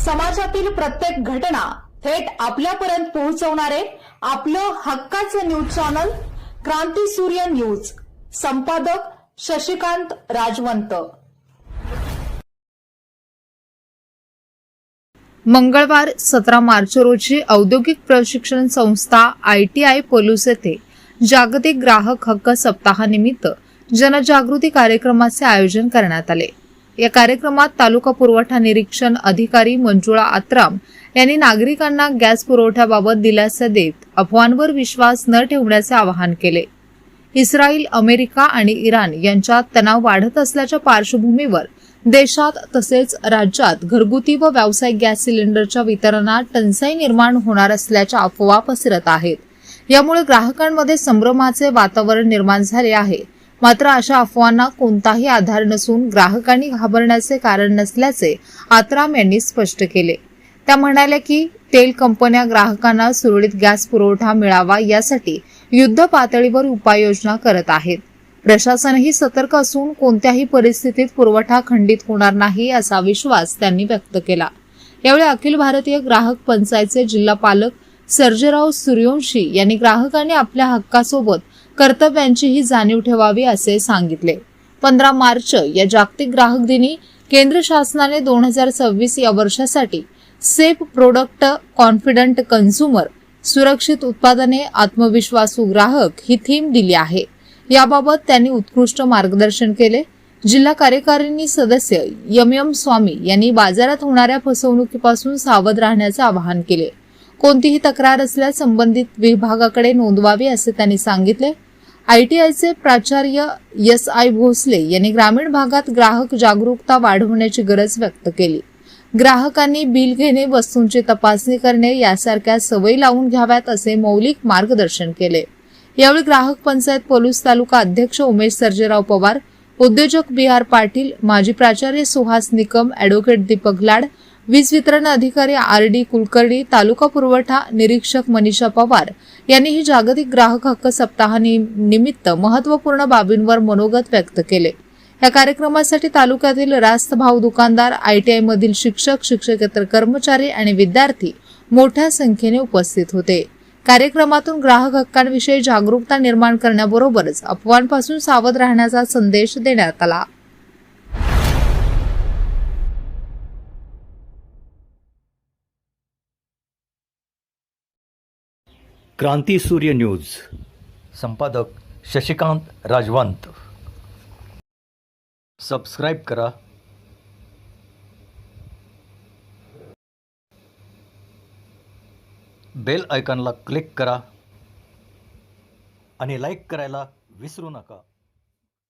समाजातील प्रत्येक घटना थेट आपल्यापर्यंत पोहोचवणारे आपलं हक्काचं न्यूज चॅनल क्रांती सूर्य न्यूज। संपादक शशिकांत राजवंत। मंगळवार 17 मार्च रोजी औद्योगिक प्रशिक्षण संस्था ITI पलूस येथे जागतिक ग्राहक हक्क सप्ताहानिमित्त जनजागृती कार्यक्रमाचे आयोजन करण्यात आले। या कार्यक्रमात तालुका पुरवठा निरीक्षण अधिकारी मंजुळा आत्राम यांनी नागरिकांना गॅस पुरवठ्याबाबत दिलासा देत अफवांवर विश्वास न ठेवण्याचे आवाहन केले। इस्रायल, अमेरिका आणि इराण यांच्यात तणाव वाढत असल्याच्या पार्श्वभूमीवर देशात तसेच राज्यात घरगुती व व्यावसायिक गॅस सिलेंडरच्या वितरणात टंचाई निर्माण होणार असल्याच्या अफवा पसरत आहेत। यामुळे ग्राहकांमध्ये संभ्रमाचे वातावरण निर्माण झाले आहे। मात्र अशा अफवांना कोणताही आधार नसून ग्राहकांनी घाबरण्याचे कारण नसल्याचे आत्राम यांनी स्पष्ट केले। त्या म्हणाल्या की तेल कंपन्या ग्राहकांना सुरळीत गॅस पुरवठा मिळावा यासाठी युद्ध पातळीवर उपाययोजना करत आहेत। प्रशासनही सतर्क असून कोणत्याही परिस्थितीत पुरवठा खंडित होणार नाही असा विश्वास त्यांनी व्यक्त केला। यावेळी अखिल भारतीय ग्राहक पंचायतचे जिल्हा पालक सर्जेराव सूर्यवंशी यांनी ग्राहकांनी आपल्या हक्कासोबत कर्तव्यांचीही जाणीव ठेवावी असे सांगितले। 15 मार्च या जागतिक ग्राहक दिनी केंद्र शासनाने 2026 या वर्षासाठी सेफ प्रोडक्ट, कॉन्फिडंट कन्झ्युमर, सुरक्षित उत्पादने, आत्मविश्वासू ग्राहक ही थीम दिली आहे। याबाबत त्यांनी उत्कृष्ट मार्गदर्शन केले। जिल्हा कार्यकारिणी सदस्य MM स्वामी यांनी बाजारात होणाऱ्या फसवणुकीपासून सावध राहण्याचे आवाहन केले। कोणतीही तक्रार असल्यास संबंधित विभागाकडे नोंदवावी असे त्यांनी सांगितले। ITIचे प्राचार्य SI भोसले यांनी ग्रामीण भागात ग्राहक जागरूकता वाढवण्याची गरज व्यक्त केली। ग्राहकांनी बिल घेणे, वस्तूंची तपासणी करणे यासारख्या सवयी लावून घ्याव्यात असे मौलिक मार्गदर्शन केले। यावेळी ग्राहक पंचायत पलूस तालुका अध्यक्ष उमेश सर्जेराव पवार, उद्योजक BR पाटील, माजी प्राचार्य सुहास निकम, ॲडव्होकेट दीपक लाड, वीज वितरण अधिकारी RD कुलकर्णी, तालुका पुरवठा निरीक्षक मनीषा पवार यांनी ही जागतिक ग्राहक हक्क सप्ताहानिमित्त महत्त्वपूर्ण बाबींवर मनोगत व्यक्त केले। या कार्यक्रमासाठी तालुक्यातील रास्त भाव दुकानदार, ITI मधील शिक्षक, शिक्षकेतर कर्मचारी आणि विद्यार्थी मोठ्या संख्येने उपस्थित होते। कार्यक्रमातून ग्राहक हक्कांविषयी जागरूकता निर्माण करण्याबरोबरच अफवांपासून सावध राहण्याचा संदेश देण्यात आला। क्रांती सूर्य न्यूज। संपादक शशिकांत राजवंत। सबस्क्राइब करा, बेल आयकॉनला क्लिक करा आणि लाईक करायला विसरू नका।